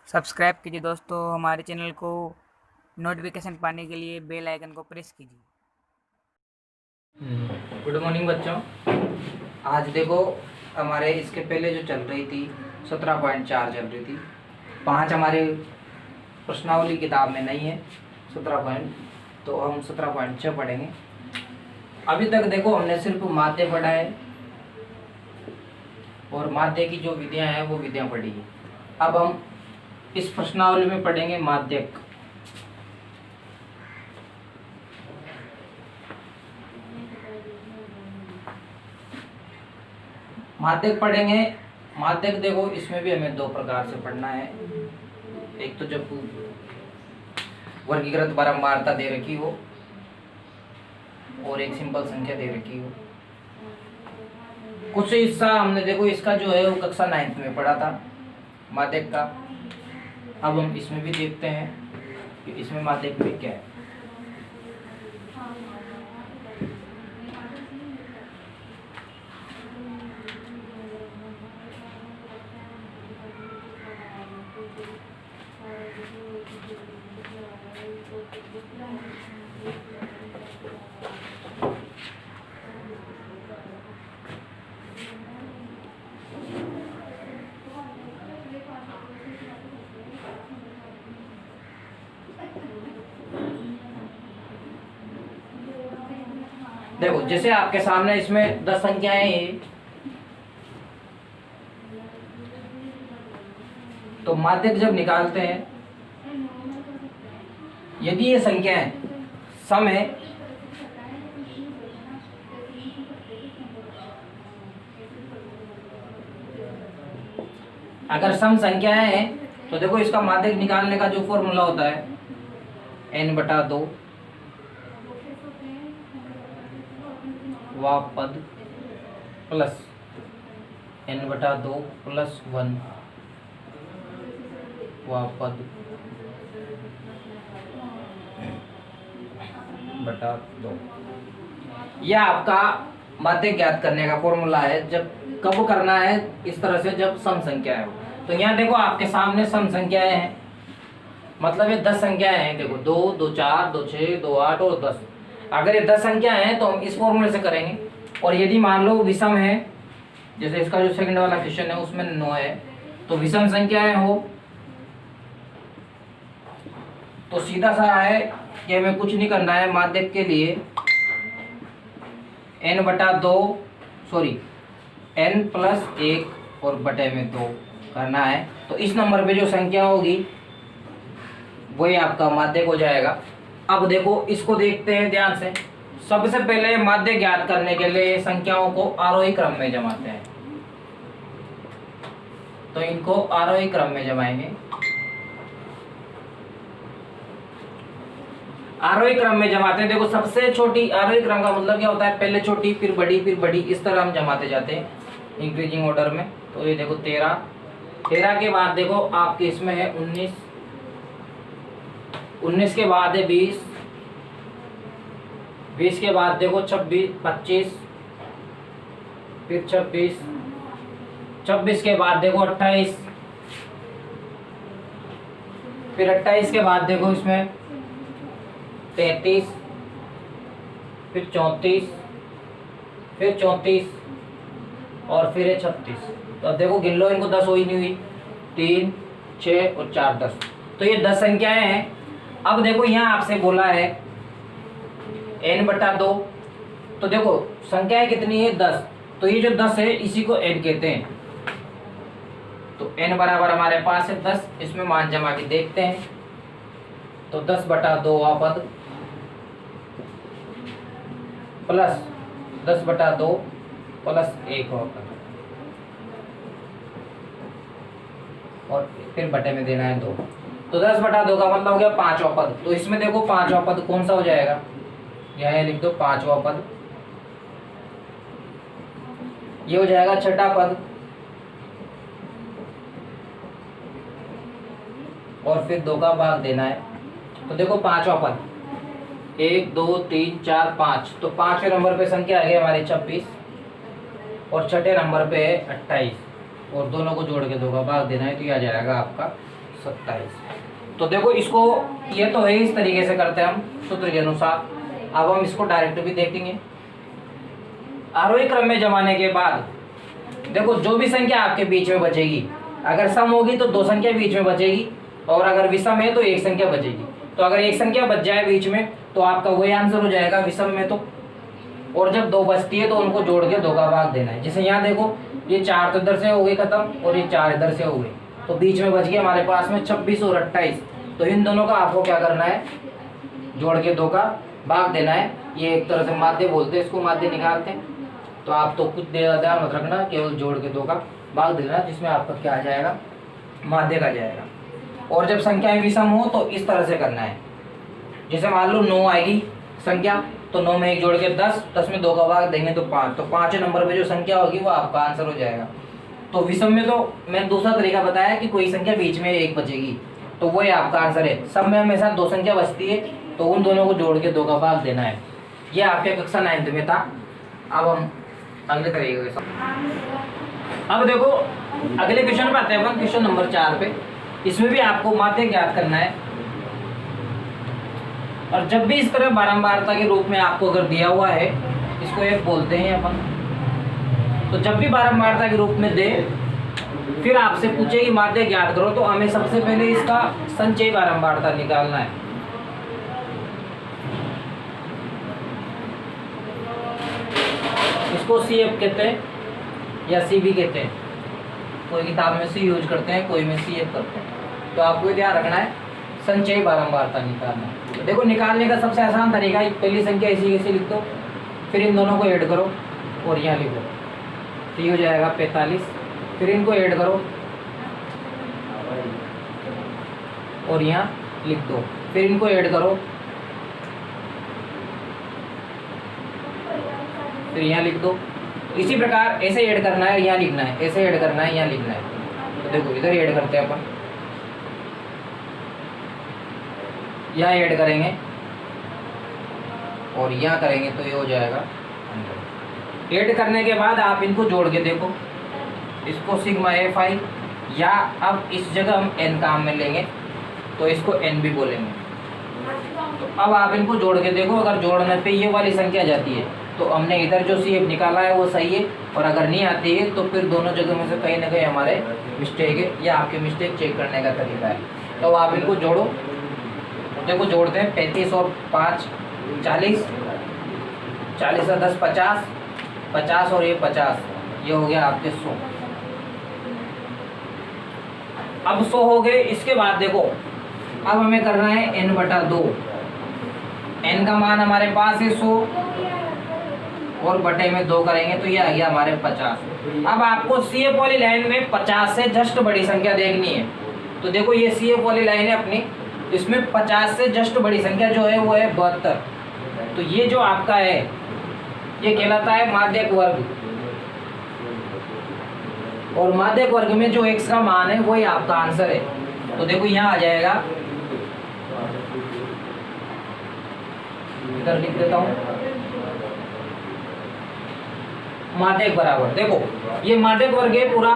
Subscribe कीजिए दोस्तों हमारे चैनल को। नोटिफिकेशन पाने के लिए बेल आइकन को प्रेस कीजिए। गुड मॉर्निंग बच्चों। आज देखो हमारे इसके पहले जो चल रही थी 17.4 चल रही थी। 5 हमारे प्रश्नावली किताब में नहीं है 17 पॉइंट, तो हम 17.6 पढ़ेंगे। अभी तक देखो हमने सिर्फ माध्य पढ़ा है और माध्य की जो विधियां हैं वो विधियां पढ़ी है। अब हम इस प्रश्नावली में पढ़ेंगे माध्यक। माध्यक पढ़ेंगे। माध्यक देखो इसमें भी हमें दो प्रकार से पढ़ना है। एक तो जब वर्गीकृत बारंबारता दे रखी हो और एक सिंपल संख्या दे रखी हो। कुछ हिस्सा हमने देखो इसका जो है वो कक्षा 9th में पढ़ा था माध्यक का। अब हम इसमें भी देखते हैं कि इसमें माध्यक में क्या है। देखो जैसे आपके सामने इसमें 10 संख्याएं हैं, तो माध्यक जब निकालते हैं यदि ये संख्याएं सम है अगर सम संख्याएं हैं तो देखो इसका माध्यक निकालने का जो फॉर्मूला होता है n/2 वा पद प्लस n/2 प्लस 1 वा पद बटा 2। यह आपका माध्यक ज्ञात करने का फॉर्मूला है। जब कब करना है इस तरह से जब सम संख्या हो। तो यहाँ देखो आपके सामने सम संख्याएं हैं, मतलब ये 10 संख्याएं हैं। देखो 2, 2, 4, 2, 6, 2, 8 और 10। अगर ये 10 संख्या है तो हम इस फॉर्मूले से करेंगे। और यदि मान लो विषम है, जैसे इसका जो सेकंड वाला क्वेश्चन है उसमें 9 है, तो विषम संख्याएं हो तो सीधा सा है कि हमें कुछ नहीं करना है। माध्यक के लिए n+1 और बटे में 2 करना है। तो इस नंबर पे जो संख्या होगी वही आपका माध्यक हो जाएगा। अब देखो इसको देखते हैं ध्यान से। सबसे पहले माध्य ज्ञात करने के लिए संख्याओं को आरोही क्रम में जमाते हैं, तो इनको आरोही क्रम में जमाएंगे। आरोही क्रम में जमाते हैं। देखो सबसे छोटी आरोही क्रम का मतलब क्या होता है, पहले छोटी फिर बड़ी फिर बड़ी, इस तरह हम जमाते जाते हैं इंक्रीजिंग ऑर्डर में। तो ये देखो 13 के बाद देखो आपके इसमें है 19 के बाद है 20 के बाद देखो 25 फिर 26 के बाद देखो 28 फिर 28 के बाद देखो इसमें 33 फिर 34 और फिर है 36। तो अब देखो गिन लो इनको, 10 हुई नहीं हुई, 3, 6 और 4 10। तो ये 10 संख्याएं हैं। अब देखो यहाँ आपसे बोला है n/2। तो देखो संख्याएं कितनी है 10, तो ये जो 10 है इसी को n कहते हैं। तो n बराबर हमारे पास है 10। इसमें मान जमा के देखते हैं। तो 10/2 वा पद प्लस 10/2 प्लस 1 वा पद और फिर बटे में देना है 2। तो 10/2 का मतलब हो गया 5वां पद। तो इसमें देखो 5वां पद कौन सा हो जाएगा, यहाँ लिख दो 5वां पद। ये हो जाएगा 6ठा पद और फिर 2 का भाग देना है। तो देखो 5वां पद 1, 2, 3, 4, 5। तो 5वें नंबर पे संख्या आ गई हमारी 26 और 6ठे नंबर पे है 28 और दोनों को जोड़ के 2 का भाग देना है। तो ये आ जाएगा आपका 27। तो देखो इसको, ये तो है इस तरीके से करते हैं हम सूत्र के अनुसार। अब हम इसको डायरेक्ट भी देखेंगे। आरोही क्रम में जमाने के बाद देखो जो भी संख्या आपके बीच में बचेगी, अगर सम होगी तो 2 संख्या बीच में बचेगी, और अगर विषम है तो 1 संख्या बचेगी। तो अगर 1 संख्या बच जाए बीच में तो आपका वही आंसर हो जाएगा विषम में तो। और जब 2 बचती है तो उनको जोड़ के 2 का भाग देना है। जैसे यहाँ देखो ये 4 तो इधर से हो गई खत्म और ये 4 इधर से हो गई, तो बीच में बच गया हमारे पास में 26 और 28। तो इन दोनों का आपको क्या करना है, जोड़ के 2 का भाग देना है। ये एक तरह से माध्य बोलते हैं, इसको माध्य निकालते हैं। तो आप तो कुछ ध्यान मत रखना, केवल जोड़ के 2 का भाग देना, जिसमें आपका क्या आ जाएगा, माध्य का जाएगा। और जब संख्याएं विषम हो तो इस तरह से करना है। जैसे मान लो 9 आएगी संख्या, तो 9 में 1 जोड़ के 10, 10 में 2 का भाग देंगे तो 5। तो 5 नंबर पे जो संख्या होगी वो आपका आंसर हो जाएगा। तो विषम में तो मैंने दूसरा तरीका बताया कि कोई संख्या बीच में 1 बचेगी, तो वही आपका आंसर है। सब में हमेशा 2 संख्या बचती है, तो उन दोनों को जोड़ के 2 का भाग देना है। ये आपके कक्षा 9th में था। अब हम अगले तरीके के साथ अब देखो अगले क्वेश्चन पे आते हैं अपन, क्वेश्चन नंबर 4 पे। इसमें भी आपको माध्य ज्ञात करना है। और जब भी इस तरह बारंबारता के रूप में आपको अगर दिया हुआ है, इसको एक बोलते हैं अपन, तो जब भी बारंबारता के रूप में दे, फिर आपसे पूछे कि माध्य ज्ञात करो, तो हमें सबसे पहले इसका संचयी बारंबारता निकालना है। इसको CF कहते हैं या CV कहते हैं। कोई किताब में C यूज करते हैं, कोई में CF करते हैं। तो आपको ध्यान रखना है संचयी बारंबारता निकालना है। तो देखो निकालने का सबसे आसान तरीका है, पहली संख्या इसी कैसे लिख दो, फिर इन दोनों को ऐड करो और यहाँ लिखो, तो ये हो जाएगा 45। फिर इनको ऐड करो और यहाँ लिख दो, फिर इनको ऐड करो, फिर यहाँ लिख दो। इसी प्रकार ऐसे ऐड करना है, यहाँ लिखना है, ऐसे ऐड करना है, यहाँ लिखना है। तो देखो इधर ऐड करते हैं अपन, यहाँ ऐड करेंगे और यहाँ करेंगे, तो ये हो जाएगा। ऐड करने के बाद आप इनको जोड़ के देखो, इसको सिग्मा FI, या अब इस जगह हम n काम में लेंगे तो इसको n भी बोलेंगे। तो अब आप इनको जोड़ के देखो, अगर जोड़ने पे ये वाली संख्या जाती है तो हमने इधर जो CF निकाला है वो सही है, और अगर नहीं आती है तो फिर दोनों जगह में से कहीं ना कहीं हमारे मिस्टेक है, या आपके मिस्टेक चेक करने का तरीका है। तो आप इनको जोड़ो, देखो जोड़ते हैं 35 और 5 40, 40 और 10 50, 50 और ये 50, ये हो गया आपके 100। अब 100 हो गए। इसके बाद देखो अब हमें करना है n/2। n का मान हमारे पास है 100 और बटे में 2 करेंगे तो ये आ गया हमारे 50। अब आपको CF वाली लाइन में 50 से जस्ट बड़ी संख्या देखनी है। तो देखो ये CF वाली लाइन है अपनी, इसमें 50 से जस्ट बड़ी संख्या जो है वो है 72। तो ये जो आपका है ये कहलाता है माध्यक वर्ग, और माध्यक वर्ग में जो x का मान है वही आपका आंसर है। तो देखो यहाँ आ जाएगा, इधर लिख देता हूँ, माध्यक बराबर, देखो ये माध्यक वर्ग है पूरा,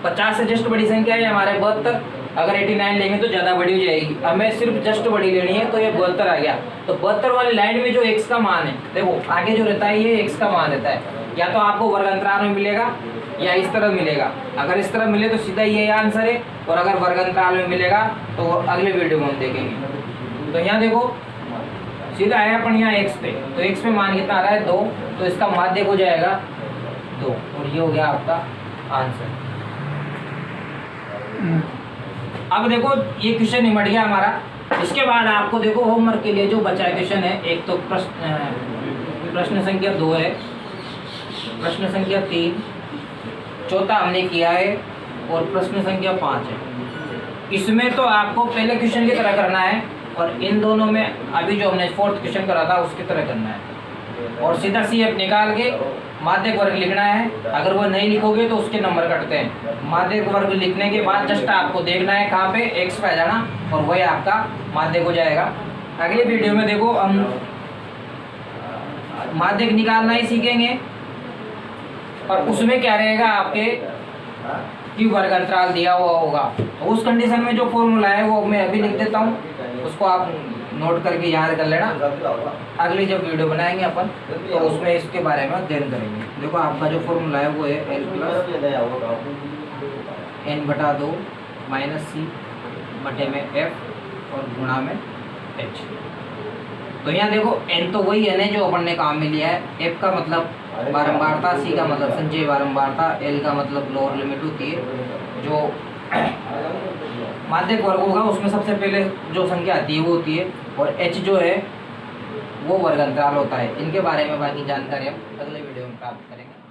50 से जस्ट बड़ी संख्या है हमारे 72। अगर 89 लेंगे तो ज़्यादा बड़ी हो जाएगी, हमें सिर्फ जस्ट बड़ी लेनी है, तो ये 72 आ गया। तो 72 वाली लाइन में जो x का मान है, देखो आगे जो रहता है ये x का मान रहता है, या तो आपको वर्ग अंतराल में मिलेगा या इस तरह मिलेगा। अगर इस तरह मिले तो सीधा ये आंसर है, और अगर वर्ग अंतराल में मिलेगा तो अगले वीडियो में हम देखेंगे। तो यहाँ देखो सीधा आया अपन यहाँ x पे, तो x पे मान कितना आ रहा है 2, तो इसका माध्यक हो जाएगा 2, और ये हो गया आपका आंसर। अब देखो ये क्वेश्चन निमट गया हमारा। इसके बाद आपको देखो होमवर्क के लिए जो बचा क्वेश्चन है, एक तो प्रश्न संख्या 2 है, प्रश्न संख्या 3, चौथा हमने किया है, और प्रश्न संख्या 5 है। इसमें तो आपको पहले क्वेश्चन की तरह करना है, और इन दोनों में अभी जो हमने 4th क्वेश्चन करा था उसकी तरह करना है, और सीधा CF निकाल के माध्यक वर्ग लिखना है। अगर वो नहीं लिखोगे तो उसके नंबर कटते हैं। माध्यक वर्ग लिखने के बाद जस्ट आपको देखना है कहाँ पे x पे आ जाना, और वही आपका माध्यक हो जाएगा। अगले वीडियो में देखो हम माध्यक निकालना ही सीखेंगे, और उसमें क्या रहेगा आपके कि वर्ग अंतराल दिया हुआ होगा। तो उस कंडीशन में जो फॉर्मूला है वो मैं अभी लिख देता हूँ, उसको आप नोट करके याद कर लेना। अगली जब वीडियो बनाएंगे अपन तो उसमें इसके बारे में अध्ययन करेंगे। देखो आपका जो फॉर्मूला है वो है L प्लस n/2 माइनस सी बटे में F और गुणा में H। तो यहाँ देखो n तो वही है ना जो अपन ने काम में लिया है, F का मतलब बारंबारता, C का मतलब संचयी बारंबारता, L का मतलब लोअर लिमिट होती है। जो माध्यक वर्ग होगा उसमें सबसे पहले जो संख्या आती है वो होती है, और H जो है वो वर्ग अंतराल होता है। इनके बारे में बाकी जानकारी हम अगले वीडियो में प्राप्त करेंगे।